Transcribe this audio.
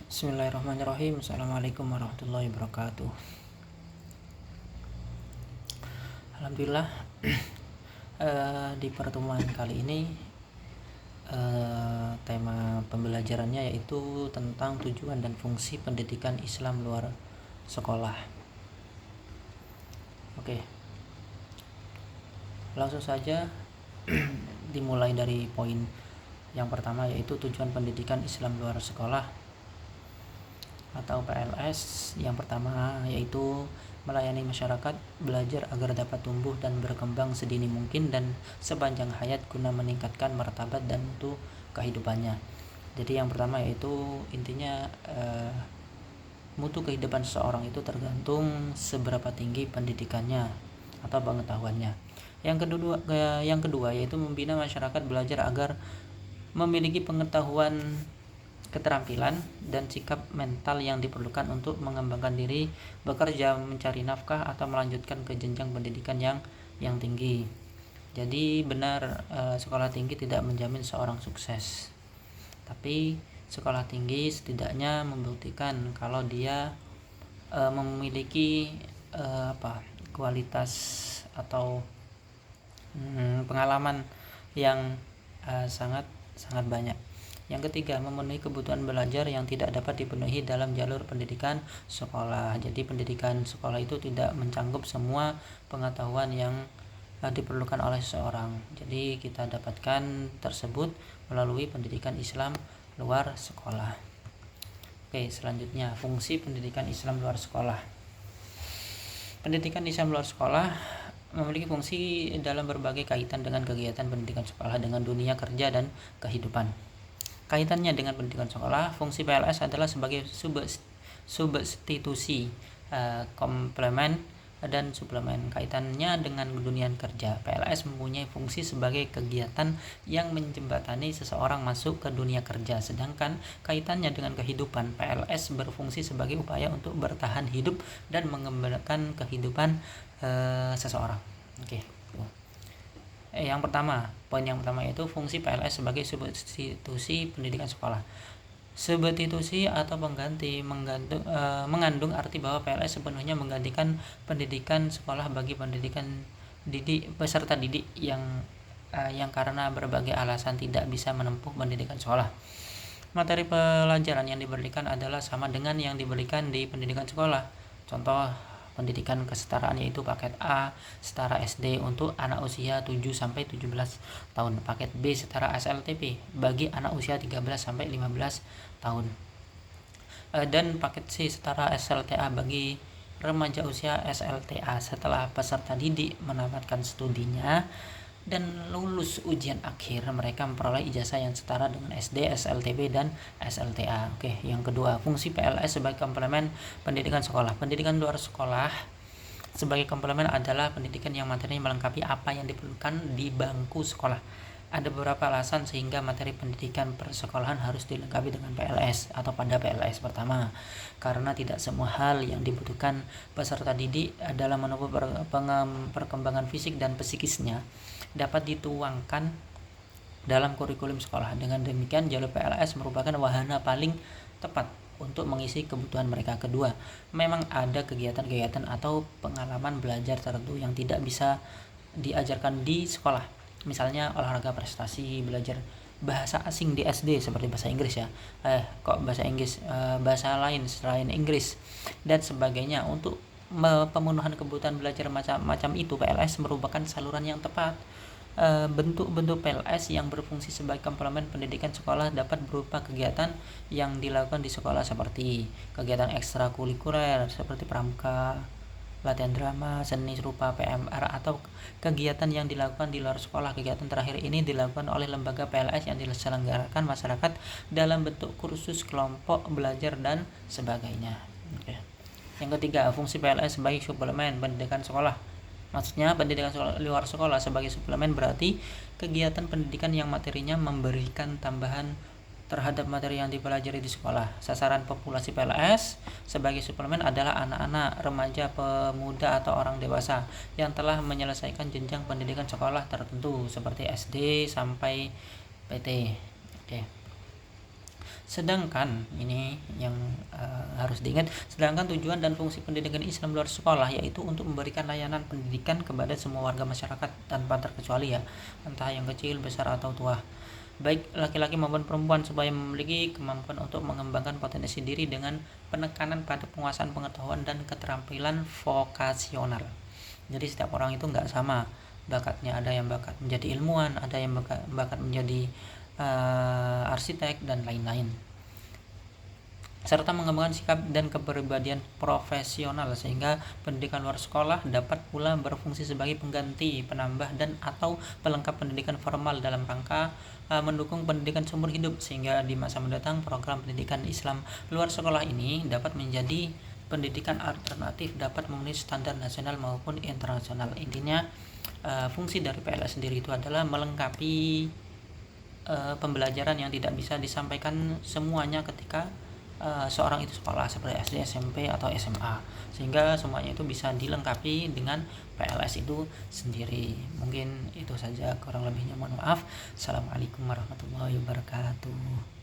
Bismillahirrahmanirrahim. Assalamualaikum warahmatullahi wabarakatuh. Alhamdulillah, di pertemuan kali ini tema pembelajarannya yaitu tentang tujuan dan fungsi pendidikan Islam luar sekolah. Oke, langsung saja dimulai dari poin yang pertama, yaitu tujuan pendidikan Islam luar sekolah atau PLS. Yang pertama yaitu melayani masyarakat belajar agar dapat tumbuh dan berkembang sedini mungkin dan sepanjang hayat guna meningkatkan martabat dan mutu kehidupannya. Jadi yang pertama yaitu intinya mutu kehidupan seseorang itu tergantung seberapa tinggi pendidikannya atau pengetahuannya. Yang kedua yaitu membina masyarakat belajar agar memiliki pengetahuan, keterampilan, dan sikap mental yang diperlukan untuk mengembangkan diri, bekerja, mencari nafkah, atau melanjutkan ke jenjang pendidikan yang tinggi. Jadi benar, sekolah tinggi tidak menjamin seorang sukses, tapi sekolah tinggi setidaknya membuktikan kalau dia memiliki kualitas atau pengalaman yang sangat banyak. Yang ketiga, memenuhi kebutuhan belajar yang tidak dapat dipenuhi dalam jalur pendidikan sekolah. Jadi pendidikan sekolah itu tidak mencangkup semua pengetahuan yang diperlukan oleh seseorang. Jadi kita dapatkan tersebut melalui pendidikan Islam luar sekolah. Oke, selanjutnya fungsi pendidikan Islam luar sekolah. Pendidikan Islam luar sekolah memiliki fungsi dalam berbagai kaitan dengan kegiatan pendidikan sekolah dengan dunia kerja dan kehidupan. Kaitannya dengan pendidikan sekolah, fungsi PLS adalah sebagai substitusi, komplement, dan suplemen. Kaitannya dengan dunia kerja, PLS mempunyai fungsi sebagai kegiatan yang menjembatani seseorang masuk ke dunia kerja, sedangkan kaitannya dengan kehidupan, PLS berfungsi sebagai upaya untuk bertahan hidup dan mengembangkan kehidupan seseorang. Oke. Yang pertama, poin yang pertama yaitu fungsi PLS sebagai substitusi pendidikan sekolah. Substitusi atau pengganti mengandung arti bahwa PLS sepenuhnya menggantikan pendidikan sekolah bagi peserta didik yang karena berbagai alasan tidak bisa menempuh pendidikan sekolah. Materi pelajaran yang diberikan adalah sama dengan yang diberikan di pendidikan sekolah. Contoh pendidikan kesetaraan yaitu paket A setara SD untuk anak usia 7-17 tahun, paket B setara SLTP bagi anak usia 13-15 tahun, dan paket C setara SLTA bagi remaja usia SLTA setelah peserta didik menamatkan studinya dan lulus ujian akhir, mereka memperoleh ijazah yang setara dengan SD, SLTP, dan SLTA. Oke, yang kedua, fungsi PLS sebagai komplemen pendidikan sekolah. Pendidikan luar sekolah sebagai komplemen adalah pendidikan yang materinya melengkapi apa yang diperlukan di bangku sekolah. Ada beberapa alasan sehingga materi pendidikan persekolahan harus dilengkapi dengan PLS atau pada PLS. Pertama, karena tidak semua hal yang dibutuhkan peserta didik dalam menempuh perkembangan fisik dan psikisnya dapat dituangkan dalam kurikulum sekolah. Dengan demikian, jalur PLS merupakan wahana paling tepat untuk mengisi kebutuhan mereka. Kedua, memang ada kegiatan-kegiatan atau pengalaman belajar tertentu yang tidak bisa diajarkan di sekolah. Misalnya olahraga prestasi, belajar bahasa asing di SD seperti bahasa Inggris ya. Bahasa Inggris, bahasa lain selain Inggris dan sebagainya. Untuk pemenuhan kebutuhan belajar macam itu, PLS merupakan saluran yang tepat. Bentuk-bentuk PLS yang berfungsi sebagai komplemen pendidikan sekolah dapat berupa kegiatan yang dilakukan di sekolah seperti kegiatan ekstrakurikuler seperti pramuka, latihan drama, seni rupa, PMR, atau kegiatan yang dilakukan di luar sekolah. Kegiatan terakhir ini dilakukan oleh lembaga PLS yang diselenggarakan masyarakat dalam bentuk kursus, kelompok belajar, dan sebagainya. Oke. Yang ketiga, fungsi PLS sebagai suplemen pendidikan sekolah. Maksudnya pendidikan luar sekolah sebagai suplemen berarti kegiatan pendidikan yang materinya memberikan tambahan terhadap materi yang dipelajari di sekolah. Sasaran populasi PLS sebagai suplemen adalah anak-anak, remaja, pemuda, atau orang dewasa yang telah menyelesaikan jenjang pendidikan sekolah tertentu seperti SD sampai PT. Oke. Sedangkan ini yang harus diingat. Sedangkan tujuan dan fungsi pendidikan Islam luar sekolah yaitu untuk memberikan layanan pendidikan kepada semua warga masyarakat tanpa terkecuali ya, entah yang kecil, besar atau tua, baik laki-laki maupun perempuan, supaya memiliki kemampuan untuk mengembangkan potensi diri dengan penekanan pada penguasaan pengetahuan dan keterampilan vokasional. Jadi setiap orang itu nggak sama bakatnya, ada yang bakat menjadi ilmuwan, ada yang bakat menjadi arsitek dan lain-lain, serta mengembangkan sikap dan kepribadian profesional, sehingga pendidikan luar sekolah dapat pula berfungsi sebagai pengganti, penambah, dan atau pelengkap pendidikan formal dalam rangka mendukung pendidikan seumur hidup, sehingga di masa mendatang program pendidikan Islam luar sekolah ini dapat menjadi pendidikan alternatif, dapat memenuhi standar nasional maupun internasional. Intinya fungsi dari PLS sendiri itu adalah melengkapi pembelajaran yang tidak bisa disampaikan semuanya ketika seorang itu sekolah seperti SD, SMP, atau SMA, sehingga semuanya itu bisa dilengkapi dengan PLS itu sendiri. Mungkin itu saja, kurang lebihnya mohon maaf. Assalamualaikum warahmatullahi wabarakatuh.